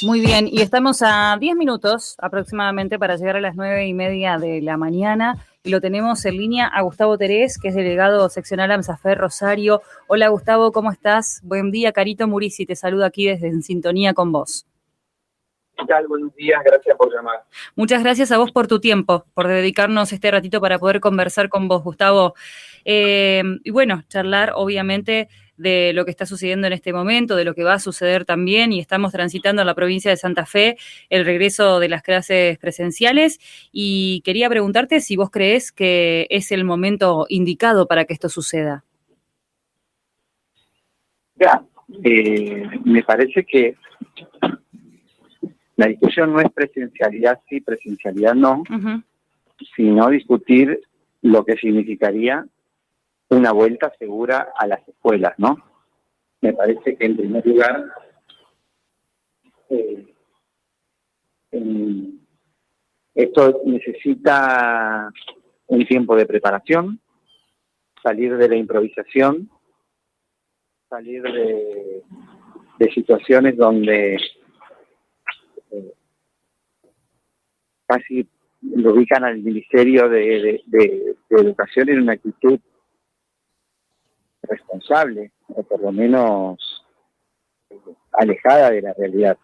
Muy bien, y estamos a 10 minutos aproximadamente para llegar a las 9:30 de la mañana y lo tenemos en línea a Gustavo Terés, que es delegado seccional AMSAFER Rosario. Hola Gustavo, ¿cómo estás? Buen día, Carito Murisi te saluda aquí desde En Sintonía con vos. ¿Qué tal? Buenos días, gracias por llamar. Muchas gracias a vos por tu tiempo, por dedicarnos este ratito para poder conversar con vos, Gustavo. Y bueno, charlar obviamente de lo que está sucediendo en este momento, de lo que va a suceder también, y estamos transitando en la provincia de Santa Fe el regreso de las clases presenciales, y quería preguntarte si vos creés que es el momento indicado para que esto suceda. Ya, me parece que la discusión no es presencialidad sí, presencialidad no, sino discutir lo que significaría una vuelta segura a las escuelas, ¿no? Me parece que en primer lugar esto necesita un tiempo de preparación, salir de la improvisación, salir de situaciones donde casi lo ubican al Ministerio de Educación en una actitud responsable, o por lo menos alejada de la realidad.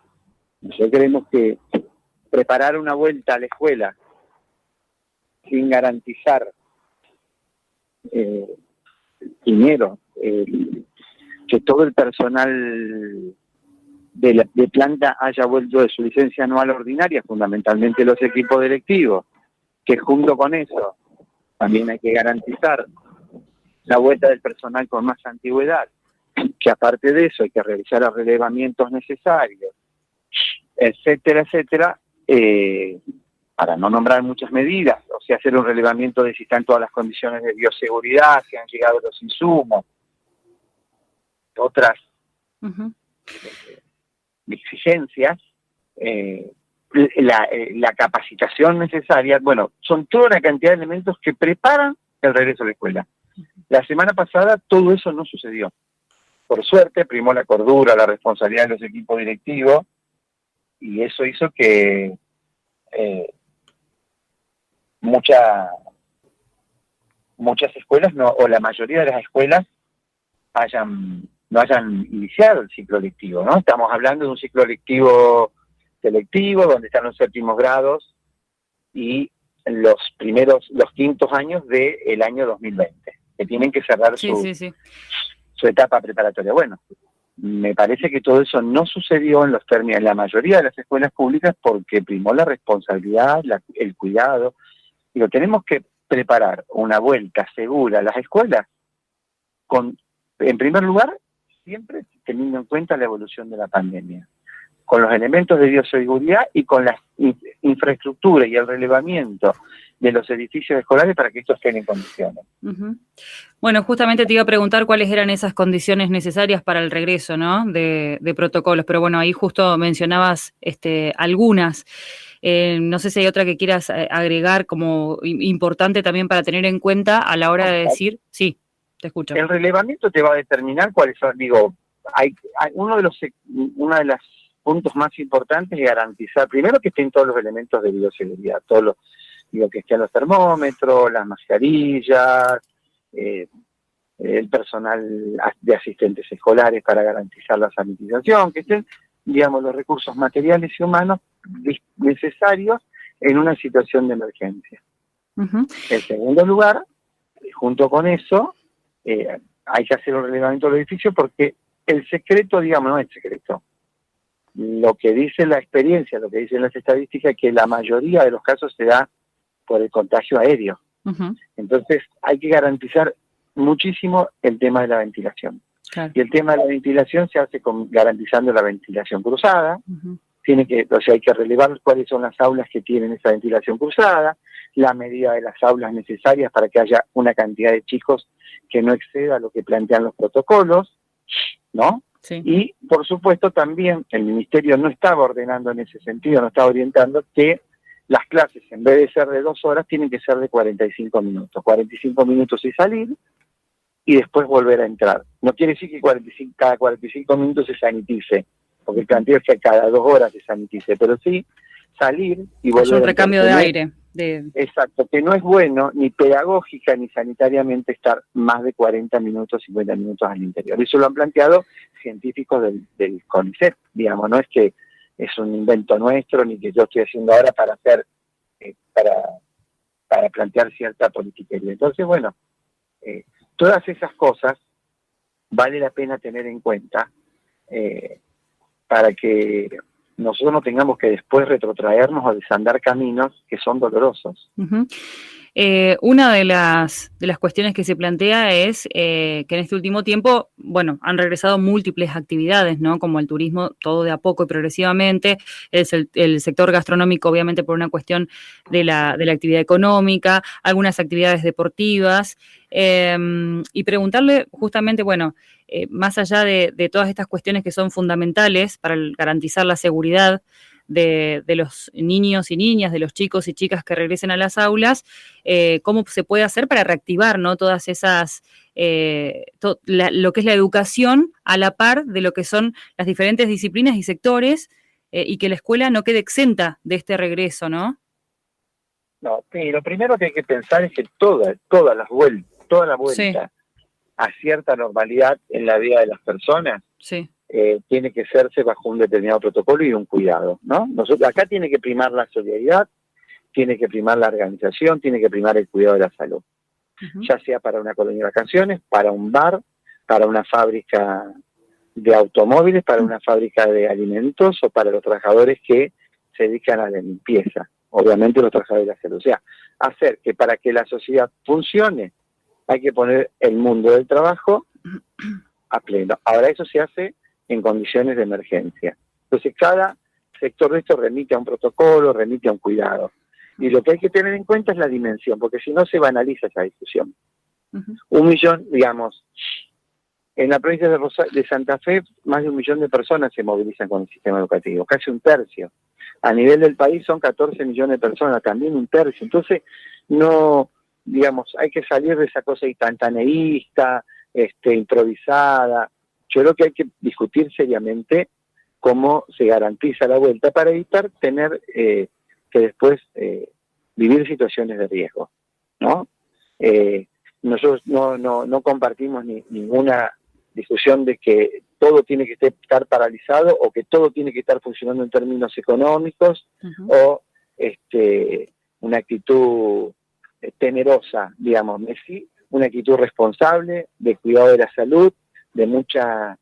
Nosotros creemos que preparar una vuelta a la escuela sin garantizar primero que todo el personal de planta haya vuelto de su licencia anual ordinaria, fundamentalmente los equipos directivos, que junto con eso también hay que garantizar la vuelta del personal con más antigüedad, que aparte de eso hay que realizar los relevamientos necesarios, etcétera, etcétera, para no nombrar muchas medidas, o sea, hacer un relevamiento de si están todas las condiciones de bioseguridad, si han llegado los insumos, otras exigencias, la capacitación necesaria, bueno, son toda una cantidad de elementos que preparan el regreso a la escuela. La semana pasada todo eso no sucedió. Por suerte primó la cordura, la responsabilidad de los equipos directivos, y eso hizo que muchas escuelas, o la mayoría de las escuelas, no hayan iniciado el ciclo lectivo, ¿no? Estamos hablando de un ciclo lectivo selectivo, donde están los séptimos grados y los quintos años del año 2020, que tienen que cerrar su etapa preparatoria. Bueno, me parece que todo eso no sucedió en la mayoría de las escuelas públicas porque primó la responsabilidad, el cuidado. Digo, tenemos que preparar una vuelta segura a las escuelas en primer lugar, siempre teniendo en cuenta la evolución de la pandemia, con los elementos de bioseguridad y con la infraestructura y el relevamiento de los edificios escolares para que estos estén en condiciones. Bueno, justamente te iba a preguntar cuáles eran esas condiciones necesarias para el regreso, ¿no? de protocolos, pero bueno, ahí justo mencionabas algunas. No sé si hay otra que quieras agregar como importante también para tener en cuenta a la hora de decir, sí, te escucho. El relevamiento te va a determinar cuáles son, uno de los puntos más importantes es garantizar, primero, que estén todos los elementos de bioseguridad, que estén los termómetros, las mascarillas, el personal de asistentes escolares para garantizar la sanitización, que estén, los recursos materiales y humanos necesarios en una situación de emergencia. En segundo lugar, junto con eso, hay que hacer un relevamiento del edificio porque el secreto, no es secreto. Lo que dice la experiencia, lo que dicen las estadísticas, es que la mayoría de los casos se da por el contagio aéreo. Entonces hay que garantizar muchísimo el tema de la ventilación. Claro. Y el tema de la ventilación se hace garantizando la ventilación cruzada. Hay que relevar cuáles son las aulas que tienen esa ventilación cruzada, la medida de las aulas necesarias para que haya una cantidad de chicos que no exceda lo que plantean los protocolos, ¿no? Sí. Y, por supuesto, también el Ministerio no estaba ordenando en ese sentido, no estaba orientando que las clases, en vez de ser de 2 horas, tienen que ser de 45 minutos. 45 minutos y salir, y después volver a entrar. No quiere decir que cada 45 minutos se sanitice, porque el planteo es que cada 2 horas se sanitice, pero sí salir y volver. Es un recambio de aire. Exacto, que no es bueno ni pedagógica ni sanitariamente estar más de 40 minutos, 50 minutos al interior. Eso lo han planteado científicos del CONICET, digamos, no es que es un invento nuestro ni que yo estoy haciendo ahora para hacer, para plantear cierta politiquería. Entonces, bueno, todas esas cosas vale la pena tener en cuenta para que nosotros no tengamos que después retrotraernos o desandar caminos que son dolorosos. Uh-huh. Una de las cuestiones que se plantea es que en este último tiempo, bueno, han regresado múltiples actividades, ¿no? Como el turismo, todo de a poco y progresivamente, el sector gastronómico, obviamente, por una cuestión de la actividad económica, algunas actividades deportivas, y preguntarle justamente, bueno, más allá de todas estas cuestiones que son fundamentales para garantizar la seguridad de los niños y niñas, de los chicos y chicas que regresen a las aulas, cómo se puede hacer para reactivar, ¿no? Todas esas, lo que es la educación a la par de lo que son las diferentes disciplinas y sectores, y que la escuela no quede exenta de este regreso, ¿no? No, lo primero que hay que pensar es que toda la vuelta sí. a cierta normalidad en la vida de las personas, sí. Tiene que hacerse bajo un determinado protocolo y un cuidado, ¿no? Nosotros acá tiene que primar la solidaridad, tiene que primar la organización, tiene que primar el cuidado de la salud, ya sea para una colonia de vacaciones, para un bar, para una fábrica de automóviles, para una fábrica de alimentos o para los trabajadores que se dedican a la limpieza, obviamente los trabajadores de la salud. O sea, hacer que para que la sociedad funcione hay que poner el mundo del trabajo a pleno. Ahora eso se hace en condiciones de emergencia. Entonces cada sector de esto remite a un protocolo, remite a un cuidado. Y lo que hay que tener en cuenta es la dimensión, porque si no se banaliza esa discusión. 1 millón, digamos, en la provincia de Santa Fe, más de 1 millón de personas se movilizan con el sistema educativo, casi 1/3. A nivel del país son 14 millones de personas, también 1/3. Entonces, no, digamos, hay que salir de esa cosa instantaneísta, improvisada. Yo creo que hay que discutir seriamente cómo se garantiza la vuelta para evitar tener que después vivir situaciones de riesgo, ¿no? Nosotros no compartimos ninguna discusión de que todo tiene que estar paralizado o que todo tiene que estar funcionando en términos económicos o una actitud temerosa, digamos, sí, una actitud responsable, de cuidado de la salud, de mucha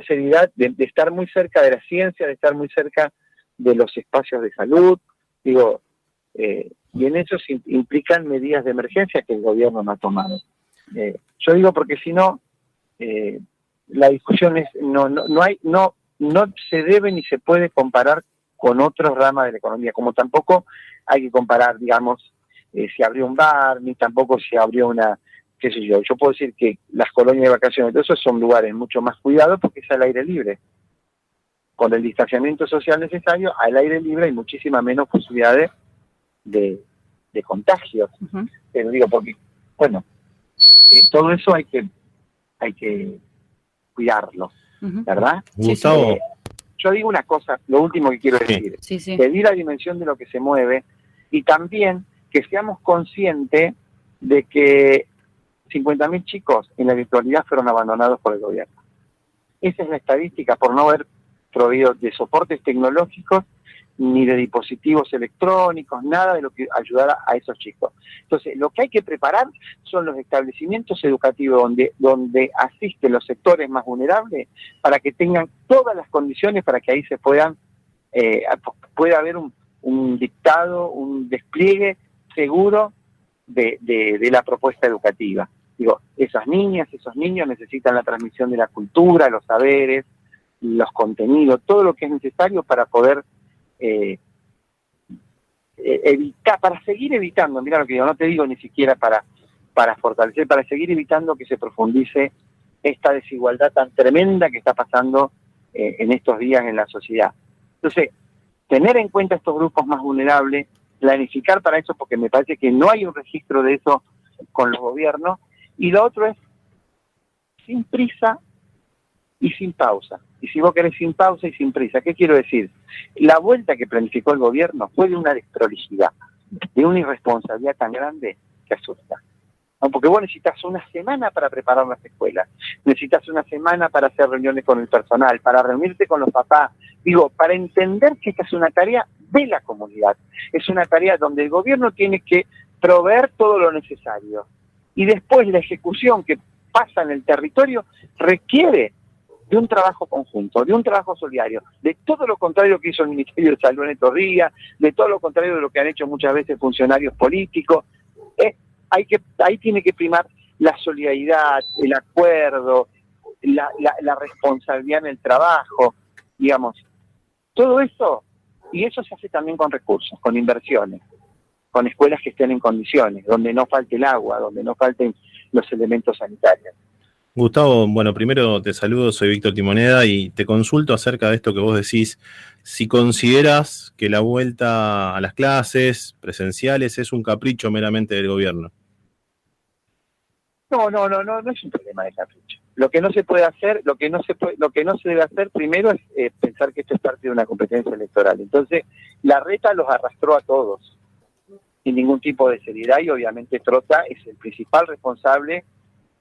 seriedad, de estar muy cerca de la ciencia, de estar muy cerca de los espacios de salud, digo, y en eso se implican medidas de emergencia que el gobierno no ha tomado. Yo digo porque si no, la discusión es, no se debe ni se puede comparar con otros ramas de la economía, como tampoco hay que comparar, digamos, si abrió un bar, ni tampoco si abrió una, qué sé yo. Yo puedo decir que las colonias de vacaciones, todo eso son lugares mucho más cuidados porque es al aire libre. Con el distanciamiento social necesario, al aire libre hay muchísima menos posibilidades de contagios. Pero digo, porque, bueno, todo eso hay que cuidarlo, ¿verdad? Gustavo. Yo digo una cosa, lo último que quiero decir, pedir la dimensión de lo que se mueve y también que seamos conscientes de que 50.000 chicos en la virtualidad fueron abandonados por el gobierno. Esa es la estadística, por no haber proveído de soportes tecnológicos ni de dispositivos electrónicos, nada de lo que ayudara a esos chicos. Entonces, lo que hay que preparar son los establecimientos educativos donde asisten los sectores más vulnerables para que tengan todas las condiciones para que ahí se pueda haber un dictado, un despliegue seguro de la propuesta educativa. Digo, esas niñas, esos niños necesitan la transmisión de la cultura, los saberes, los contenidos, todo lo que es necesario para poder evitar, para seguir evitando, mira lo que digo, no te digo ni siquiera para fortalecer, para seguir evitando que se profundice esta desigualdad tan tremenda que está pasando en estos días en la sociedad. Entonces, tener en cuenta estos grupos más vulnerables, planificar para eso, porque me parece que no hay un registro de eso con los gobiernos, y lo otro es, sin prisa, y sin pausa. Y si vos querés sin pausa y sin prisa, ¿qué quiero decir? La vuelta que planificó el gobierno fue de una desprolijidad, de una irresponsabilidad tan grande que asusta. ¿No? Porque vos necesitas una semana para preparar las escuelas, necesitas una semana para hacer reuniones con el personal, para reunirte con los papás, para entender que esta es una tarea de la comunidad, es una tarea donde el gobierno tiene que proveer todo lo necesario, y después la ejecución que pasa en el territorio requiere de un trabajo conjunto, de un trabajo solidario, de todo lo contrario que hizo el Ministerio de Salud en estos días, de todo lo contrario de lo que han hecho muchas veces funcionarios políticos. Ahí tiene que primar la solidaridad, el acuerdo, la responsabilidad en el trabajo, digamos. Todo eso, y eso se hace también con recursos, con inversiones, con escuelas que estén en condiciones, donde no falte el agua, donde no falten los elementos sanitarios. Gustavo, bueno, primero te saludo, soy Víctor Timoneda y te consulto acerca de esto que vos decís, si consideras que la vuelta a las clases presenciales es un capricho meramente del gobierno. No es un problema de capricho. Lo que no se puede hacer, lo que no se debe hacer primero es pensar que esto es parte de una competencia electoral. Entonces, la reta los arrastró a todos, sin ningún tipo de seriedad, y obviamente Trota es el principal responsable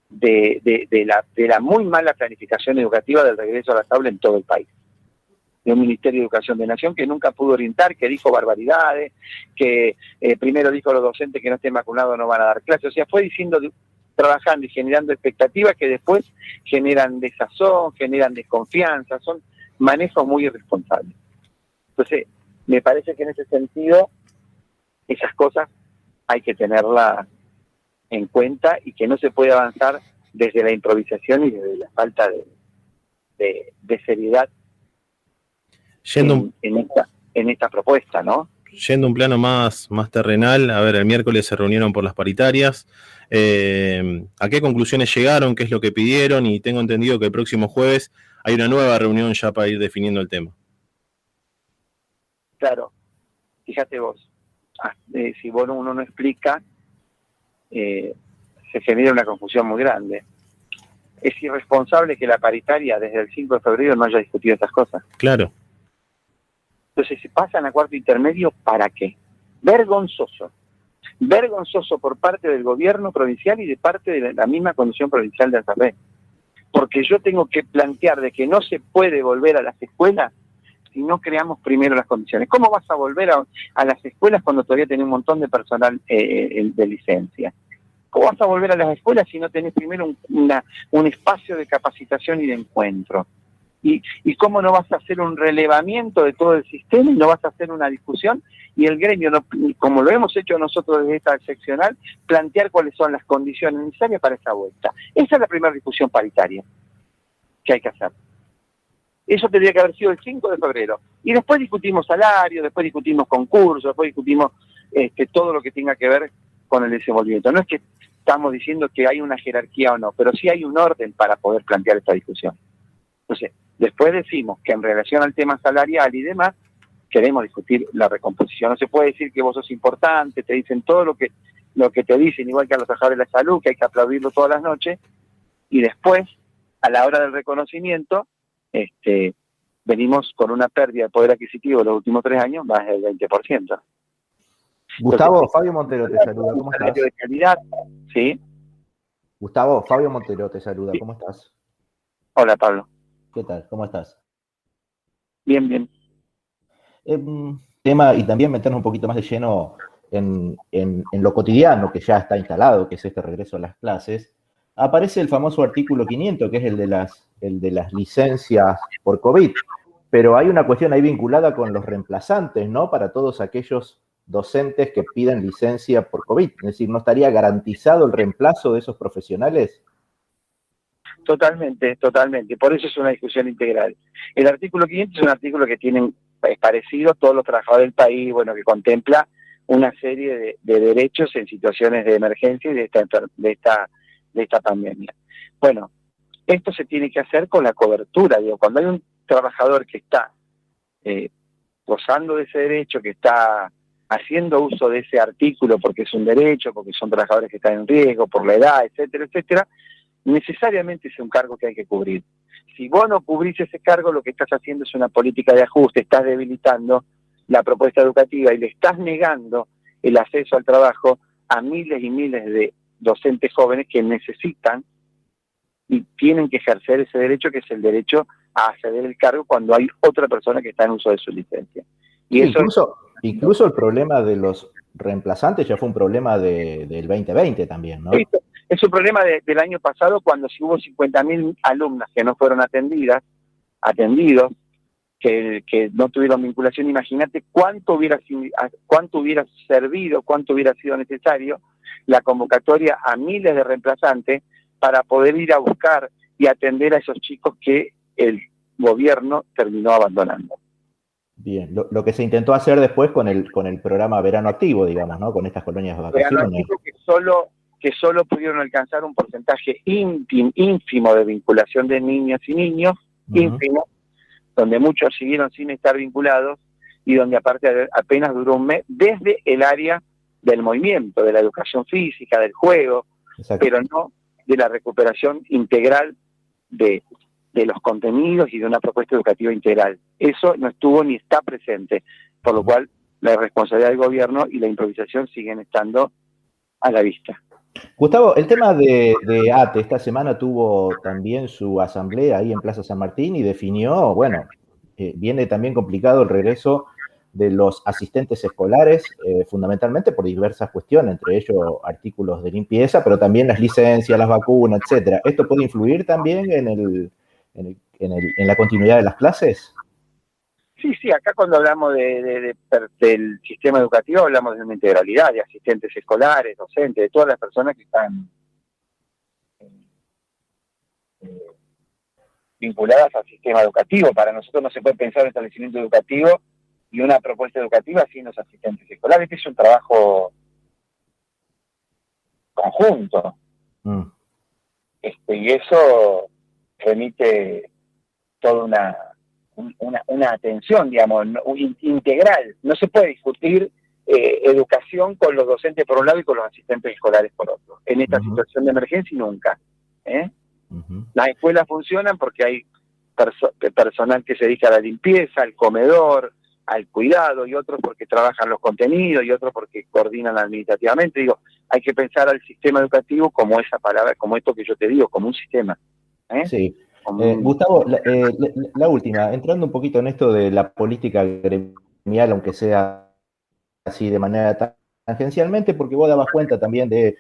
de la muy mala planificación educativa del regreso a la aula en todo el país. De un Ministerio de Educación de Nación que nunca pudo orientar, que dijo barbaridades, que primero dijo a los docentes que no estén vacunados no van a dar clases. O sea, fue diciendo, trabajando y generando expectativas que después generan desazón, generan desconfianza, son manejos muy irresponsables. Entonces, me parece que en ese sentido, esas cosas hay que tenerlas en cuenta y que no se puede avanzar desde la improvisación y desde la falta de seriedad en esta propuesta, ¿no? Yendo a un plano más terrenal, a ver, el miércoles se reunieron por las paritarias. ¿A qué conclusiones llegaron? ¿Qué es lo que pidieron? Y tengo entendido que el próximo jueves hay una nueva reunión ya para ir definiendo el tema. Claro, fíjate vos, si uno no explica, se genera una confusión muy grande. Es irresponsable que la paritaria desde el 5 de febrero no haya discutido estas cosas. Claro. Entonces se pasan a cuarto intermedio, ¿para qué? Vergonzoso por parte del gobierno provincial y de parte de la misma Conducción Provincial de Santa Fe. Porque yo tengo que plantear de que no se puede volver a las escuelas si no creamos primero las condiciones. ¿Cómo vas a volver a las escuelas cuando todavía tenés un montón de personal de licencia? ¿Cómo vas a volver a las escuelas si no tenés primero un espacio de capacitación y de encuentro? ¿Y cómo no vas a hacer un relevamiento de todo el sistema y no vas a hacer una discusión? Y el gremio, como lo hemos hecho nosotros desde esta seccional, plantear cuáles son las condiciones necesarias para esa vuelta. Esa es la primera discusión paritaria que hay que hacer. Eso tendría que haber sido el 5 de febrero. Y después discutimos salario, después discutimos concursos, después discutimos todo lo que tenga que ver con el desenvolvimiento. No es que estamos diciendo que hay una jerarquía o no, pero sí hay un orden para poder plantear esta discusión. Entonces, después decimos que en relación al tema salarial y demás, queremos discutir la recomposición. No se puede decir que vos sos importante, te dicen todo lo que te dicen, igual que a los trabajadores de la salud, que hay que aplaudirlo todas las noches, y después, a la hora del reconocimiento, venimos con una pérdida de poder adquisitivo en los últimos 3 años, más del 20%. Gustavo, entonces, Fabio Montero te saluda, ¿cómo estás? De calidad, ¿sí? Gustavo, Fabio Montero te saluda, Sí. ¿Cómo estás? Hola, Pablo. ¿Qué tal? ¿Cómo estás? Bien. Tema, y también meternos un poquito más de lleno en lo cotidiano que ya está instalado, que es este regreso a las clases, aparece el famoso artículo 500, que es el de las licencias por COVID, pero hay una cuestión ahí vinculada con los reemplazantes, ¿no? Para todos aquellos docentes que piden licencia por COVID, es decir, ¿no estaría garantizado el reemplazo de esos profesionales? Totalmente. Por eso es una discusión integral. El artículo 500 es un artículo que es parecido a todos los trabajadores del país, bueno, que contempla una serie de derechos en situaciones de emergencia y de esta pandemia. Bueno, esto se tiene que hacer con la cobertura. Digo, cuando hay un trabajador que está gozando de ese derecho, que está haciendo uso de ese artículo porque es un derecho, porque son trabajadores que están en riesgo, por la edad, etcétera, necesariamente es un cargo que hay que cubrir. Si vos no cubrís ese cargo, lo que estás haciendo es una política de ajuste, estás debilitando la propuesta educativa y le estás negando el acceso al trabajo a miles y miles de docentes jóvenes que necesitan y tienen que ejercer ese derecho, que es el derecho a acceder al cargo cuando hay otra persona que está en uso de su licencia. Y Sí, eso incluso el problema de los reemplazantes ya fue un problema del 2020 también, ¿no? es un problema del año pasado, cuando si hubo 50.000 alumnas que no fueron atendidos, que no tuvieron vinculación. Imagínate cuánto hubiera servido, cuánto hubiera sido necesario la convocatoria a miles de reemplazantes para poder ir a buscar y atender a esos chicos que el gobierno terminó abandonando. Bien, lo que se intentó hacer después con el programa Verano Activo, digamos, ¿no? Con estas colonias de vacaciones. Que solo pudieron alcanzar un porcentaje ínfimo de vinculación de niñas y niños, ínfimo, donde muchos siguieron sin estar vinculados y donde aparte apenas duró un mes, desde el área del movimiento, de la educación física, del juego, Exacto. pero no de la recuperación integral de los contenidos y de una propuesta educativa integral. Eso no estuvo ni está presente, por lo cual la responsabilidad del gobierno y la improvisación siguen estando a la vista. Gustavo, el tema de ATE esta semana tuvo también su asamblea ahí en Plaza San Martín y definió, bueno, viene también complicado el regreso de los asistentes escolares, fundamentalmente por diversas cuestiones, entre ellos artículos de limpieza, pero también las licencias, las vacunas, etcétera. ¿Esto puede influir también en la continuidad de las clases? Sí, acá cuando hablamos del sistema educativo hablamos de una integralidad de asistentes escolares, docentes, de todas las personas que están vinculadas al sistema educativo. Para nosotros no se puede pensar un establecimiento educativo y una propuesta educativa sin los asistentes escolares. Este es un trabajo conjunto. Y eso remite toda una atención, digamos, integral. No se puede discutir educación con los docentes por un lado y con los asistentes escolares por otro. En esta situación de emergencia nunca. Las escuelas funcionan porque hay personal que se dedica a la limpieza, al comedor, al cuidado, y otros porque trabajan los contenidos, y otros porque coordinan administrativamente. Digo, hay que pensar al sistema educativo como esa palabra, como esto que yo te digo, como un sistema. Sí. Gustavo, la última, entrando un poquito en esto de la política gremial, aunque sea así de manera tangencialmente, porque vos dabas cuenta también de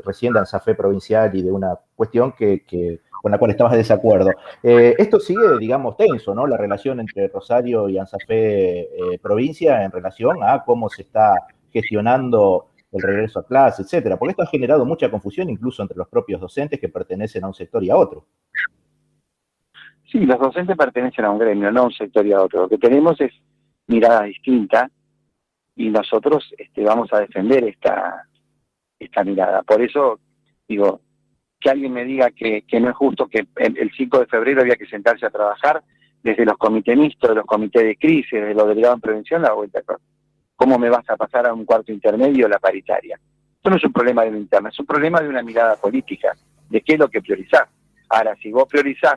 recién de ANSAFE provincial y de una cuestión con la cual estabas de desacuerdo. Esto sigue, digamos, tenso, ¿no? La relación entre Rosario y ANSAFE provincia en relación a cómo se está gestionando el regreso a clase, etcétera, porque esto ha generado mucha confusión incluso entre los propios docentes que pertenecen a un sector y a otro. Sí, los docentes pertenecen a un gremio, no a un sector y a otro. Lo que tenemos es mirada distinta y nosotros vamos a defender esta mirada. Por eso, digo, que alguien me diga que no es justo que el 5 de febrero había que sentarse a trabajar desde los comités mixtos, de los comités de crisis, de los delegados en prevención, la vuelta. ¿Cómo me vas a pasar a un cuarto intermedio la paritaria? Esto no es un problema de una interna, es un problema de una mirada política, de qué es lo que priorizás. Ahora, si vos priorizás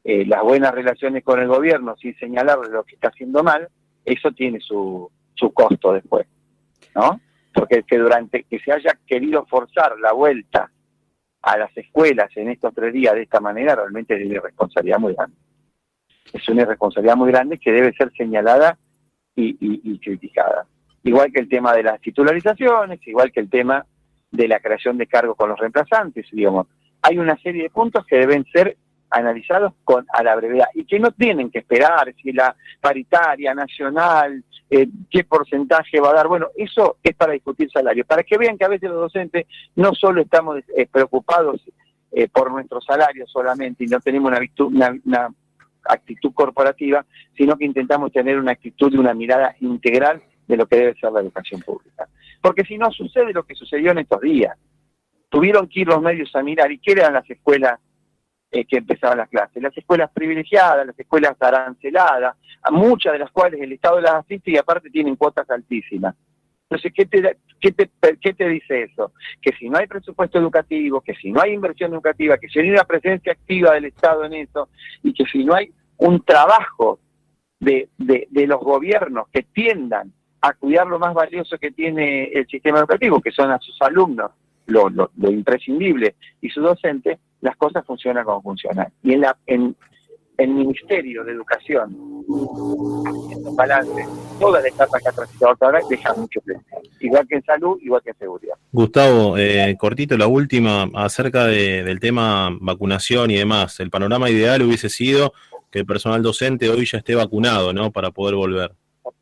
las buenas relaciones con el gobierno sin señalar lo que está haciendo mal, eso tiene su costo después, ¿no? Porque que se haya querido forzar la vuelta a las escuelas en estos 3 días de esta manera realmente es una irresponsabilidad muy grande. Es una irresponsabilidad muy grande que debe ser señalada y criticada. Igual que el tema de las titularizaciones, igual que el tema de la creación de cargos con los reemplazantes, digamos. Hay una serie de puntos que deben ser analizados a la brevedad y que no tienen que esperar si la paritaria nacional, qué porcentaje va a dar. Bueno, eso es para discutir salario, para que vean que a veces los docentes no solo estamos preocupados por nuestro salario solamente y no tenemos una actitud corporativa, sino que intentamos tener una actitud y una mirada integral de lo que debe ser la educación pública. Porque si no sucede lo que sucedió en estos días, tuvieron que ir los medios a mirar, ¿y qué eran las escuelas que empezaban las clases? Las escuelas privilegiadas, las escuelas aranceladas, muchas de las cuales el Estado las asiste y aparte tienen cuotas altísimas. Entonces, ¿qué te dice eso? Que si no hay presupuesto educativo, que si no hay inversión educativa, que si no hay una presencia activa del Estado en eso, y que si no hay un trabajo de los gobiernos que tiendan a cuidar lo más valioso que tiene el sistema educativo, que son a sus alumnos, lo imprescindible, y su docente, las cosas funcionan como funcionan. Y en el Ministerio de Educación, haciendo un balance, toda la etapa que ha transitado hasta ahora deja mucho pendiente. Igual que en salud, igual que en seguridad. Gustavo, cortito la última, acerca del tema vacunación y demás. El panorama ideal hubiese sido que el personal docente hoy ya esté vacunado, ¿no? Para poder volver.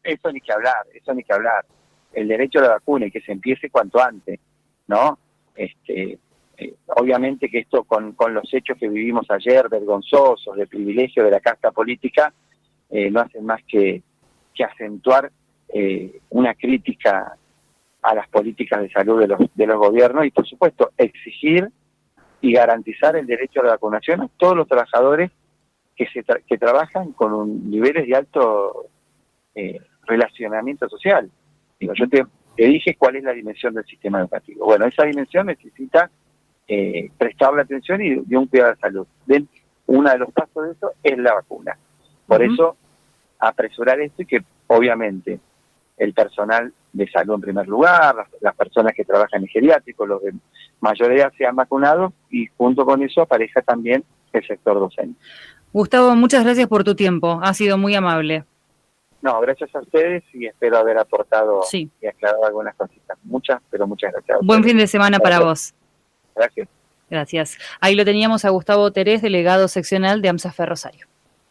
Eso ni que hablar. El derecho a la vacuna y que se empiece cuanto antes, ¿no? Obviamente que esto con los hechos que vivimos ayer, vergonzosos, de privilegio de la casta política, no hacen más que acentuar una crítica a las políticas de salud de los gobiernos y, por supuesto, exigir y garantizar el derecho a la vacunación a todos los trabajadores que trabajan con niveles de alto relacionamiento social. Digo, yo te dije cuál es la dimensión del sistema educativo. Bueno, esa dimensión necesita prestarle atención y de un cuidado de salud. Uno de los pasos de eso es la vacuna. Por eso, apresurar esto y que, obviamente, el personal de salud en primer lugar, las personas que trabajan en geriátricos, los de mayor edad sean vacunados y junto con eso aparezca también el sector docente. Gustavo, muchas gracias por tu tiempo. Ha sido muy amable. No, gracias a ustedes y espero haber aportado Sí. y aclarado algunas cositas. Muchas gracias. Buen fin de semana para vos. Gracias. Gracias. Ahí lo teníamos a Gustavo Terés, delegado seccional de AMSAFE Rosario.